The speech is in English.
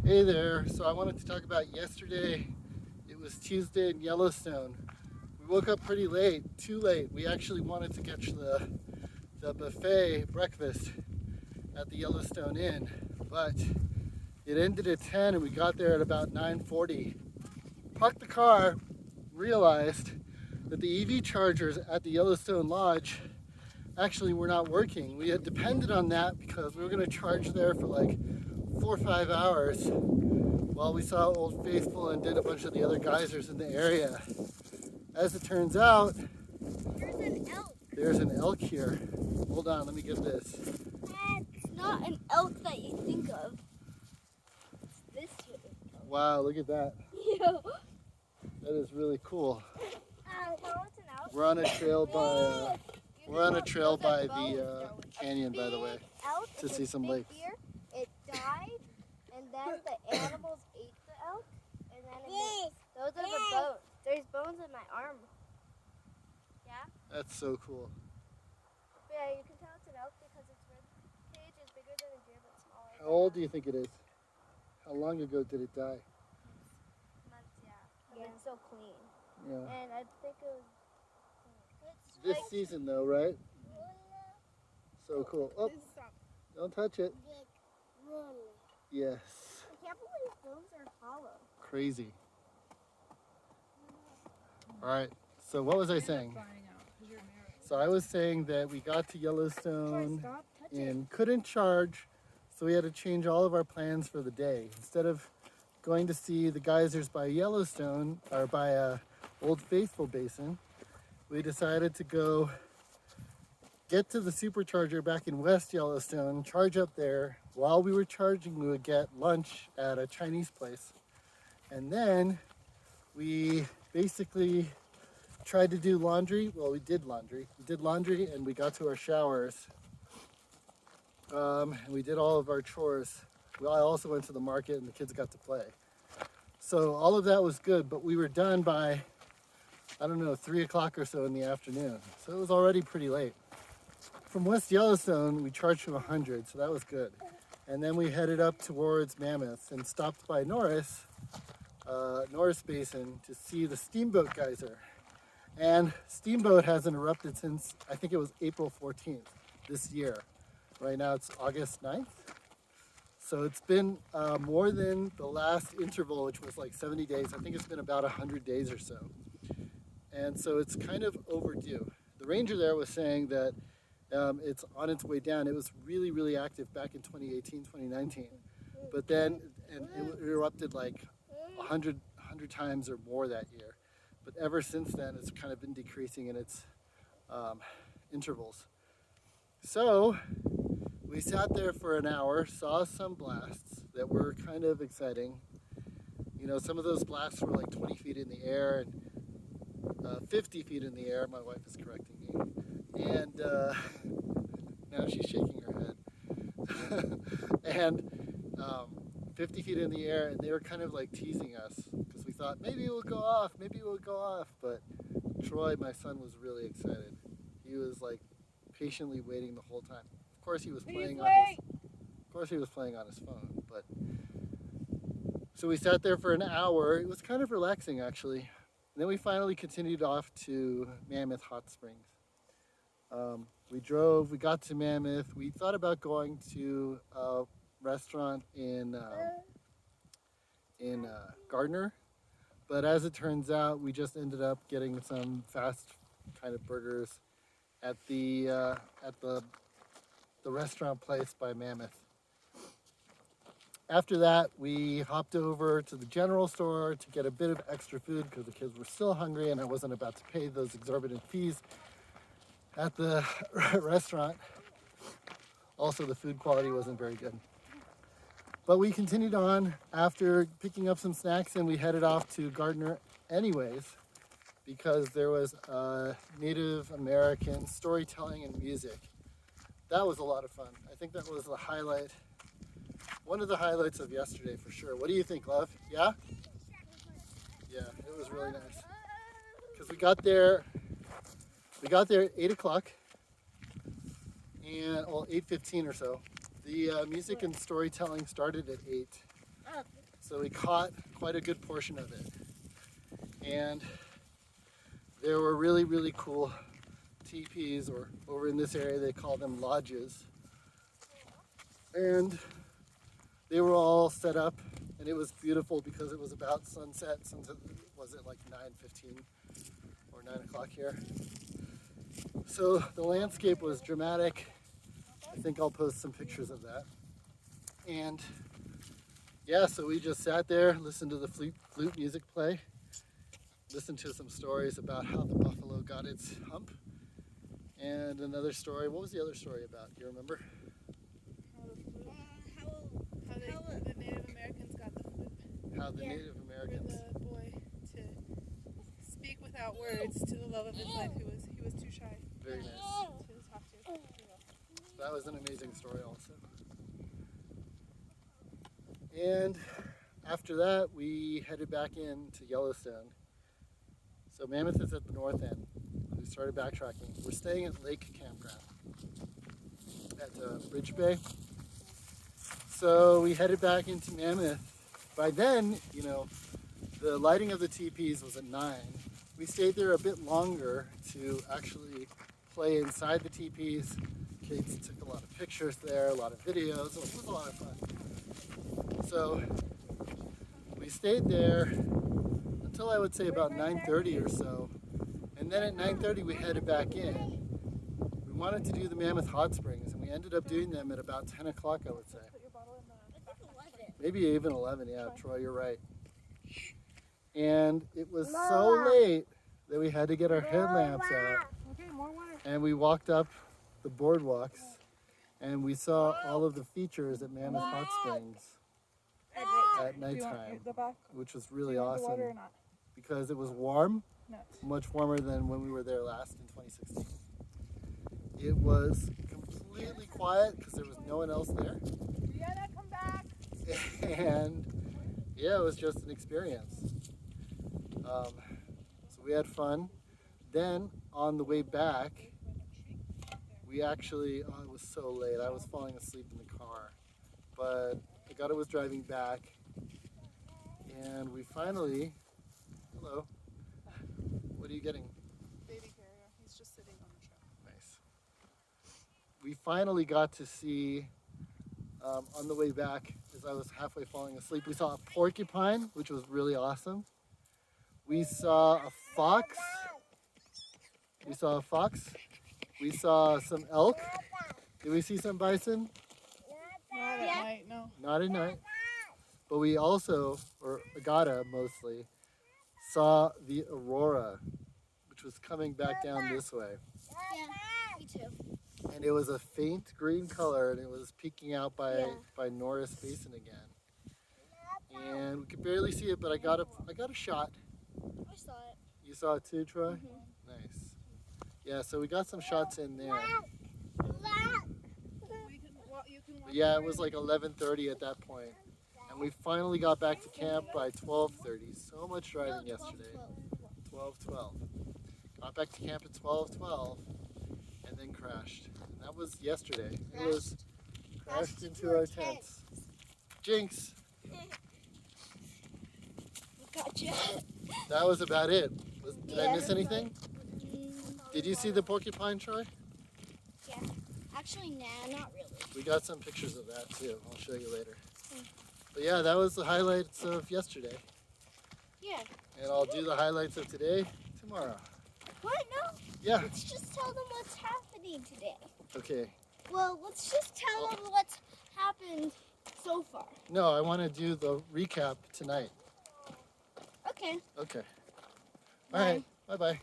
Hey there. So I wanted to talk about yesterday. It was Tuesday in Yellowstone. We woke up pretty late, too late. We actually wanted to catch the buffet breakfast at the Yellowstone Inn, but it ended at 10 and we got there at about 9:40. Parked the car, realized that the EV chargers at the Yellowstone Lodge actually were not working. We had depended on that because we were going to charge there for like 4 or 5 hours while we saw Old Faithful and did a bunch of the other geysers in the area. As it turns out, There's an elk. there's an elk here. Hold on, let me get this. It's not an elk that you think of. It's this here. Wow, look at that. That is really cool. It's an elk. We're on a trail by the canyon, by the way, Elk to is see a some big lakes. deer. It died, and then the animals ate the elk, and then those are the bones. There's bones in my arm. Yeah? That's so cool. Yeah, you can tell it's an elk because its rib cage is bigger than a deer, but smaller. How old do you think it is? How long ago did it die? Months, yeah. But it's so clean. Yeah. And I think it was. This season though, right? So cool. Oh, don't touch it. Yes. I can't believe bones are hollow. Crazy. All right. So what was I saying? So I was saying that we got to Yellowstone and couldn't charge, so we had to change all of our plans for the day. Instead of going to see the geysers by Yellowstone or by Old Faithful Basin, we decided to go get to the supercharger back in West Yellowstone, charge up there. While we were charging, we would get lunch at a Chinese place. And then we basically tried to do laundry. Well, we did laundry. We did laundry and we got to our showers. And we did all of our chores. I also went to the market and the kids got to play. So all of that was good, but we were done by, I don't know, 3 o'clock or so in the afternoon. So it was already pretty late. From West Yellowstone, we charged to 100, so that was good. And then we headed up towards Mammoth and stopped by Norris Basin to see the Steamboat Geyser. And Steamboat hasn't erupted since, I think it was April 14th this year. Right now it's August 9th. So it's been more than the last interval, which was like 70 days. I think it's been about 100 days or so. And so it's kind of overdue. The ranger there was saying that it's on its way down. It was really, really active back in 2018, 2019. But then it erupted like 100 times or more that year. But ever since then, it's kind of been decreasing in its intervals. So we sat there for an hour, saw some blasts that were kind of exciting. You know, some of those blasts were like 20 feet in the air and 50 feet in the air. My wife is correcting me. And now she's shaking her head. and 50 feet in the air, and they were kind of like teasing us because we thought maybe it will go off, maybe it will go off. But Troy, my son, was really excited. He was like patiently waiting the whole time. Of course, he was playing on his phone. But so we sat there for an hour. It was kind of relaxing, actually. And then we finally continued off to Mammoth Hot Springs. We got to Mammoth. We thought about going to a restaurant in Gardner, but as it turns out, we just ended up getting some fast kind of burgers at the restaurant place by Mammoth. After that, we hopped over to the general store to get a bit of extra food because the kids were still hungry and I wasn't about to pay those exorbitant fees at the restaurant. Also, the food quality wasn't very good. But we continued on after picking up some snacks and we headed off to Gardner anyways because there was Native American storytelling and music. That was a lot of fun. I think that was the highlight, one of the highlights of yesterday for sure. What do you think, love? Yeah? Yeah, it was really nice. Because we got there at 8 o'clock and, well, 8:15 or so. The music and storytelling started at 8. So we caught quite a good portion of it. And there were really, really cool teepees, or over in this area they call them lodges. And they were all set up, and it was beautiful because it was about sunset. Sunset was it like 9:15 or 9 o'clock here. So the landscape was dramatic. I think I'll post some pictures of that. And yeah, so we just sat there, listened to the flute music play, listened to some stories about how the buffalo got its hump, and another story. What was the other story about? Do you remember? How the Native Americans got the flute How the Native for Americans. the boy to speak without words to the love of his life. He was too shy Very nice. to talk to. That was an amazing story also. And after that, we headed back into Yellowstone. So Mammoth is at the north end. We started backtracking. We're staying at Lake Campground at Bridge Bay. So we headed back into Mammoth. By then, you know, the lighting of the teepees was at 9. We stayed there a bit longer to actually play inside the teepees. Kids took a lot of pictures there, a lot of videos. It was a lot of fun. So we stayed there until I would say about 9:30 or so. And then at 9:30 we headed back in. We wanted to do the Mammoth Hot Springs, and we ended up doing them at about 10 o'clock, I would say. Put your bottle in the Maybe even 11, yeah, Troy, you're right. And it was so late that we had to get our headlamps out. Okay, more water. And we walked up the boardwalks, and we saw all of the features at Mammoth Hot Springs at nighttime, The back. which was really Do you want the water or awesome not? because it was warm, No. much warmer than when we were there last in 2016. It was completely quiet because there was no one else there. Brianna, come back. And yeah, it was just an experience. So we had fun. Then on the way back, we actually, oh, it was so late. I was falling asleep in the car, but Agata was driving back, and we finally, hello, what are you getting? Baby carrier. He's just sitting on the truck. Nice. We finally got to see, on the way back, as I was halfway falling asleep, we saw a porcupine, which was really awesome. We saw a fox. We saw a fox. We saw some elk. Did we see some bison? Not at night, no. Not at night. But we also, or Agata mostly, saw the aurora, which was coming back down this way. Yeah, me too. And it was a faint green color, and it was peeking out by, Yeah. by Norris Basin again. And we could barely see it, but I got a shot. I saw it. You saw it too, Troy? Nice. Yeah, so we got some shots in there. You can walk. Yeah, it was like 11:30 at that point. And we finally got back to camp by 12:30. So much driving yesterday. 12:12. Got back to camp at 12:12 and then crashed. And that was yesterday. It was crashed into our tents. Jinx. Gotcha. That was about it. Did I miss anything? Did you see the porcupine, Troy? Yeah. Actually, nah, not really. We got some pictures of that too. I'll show you later. But yeah, that was the highlights of yesterday. Yeah. And I'll do the highlights of today tomorrow. What? No. Yeah. Let's just tell them what's happening today. Okay. Well, let's just tell them what's happened so far. No, I want to do the recap tonight. Okay. Okay. All right. Bye-bye.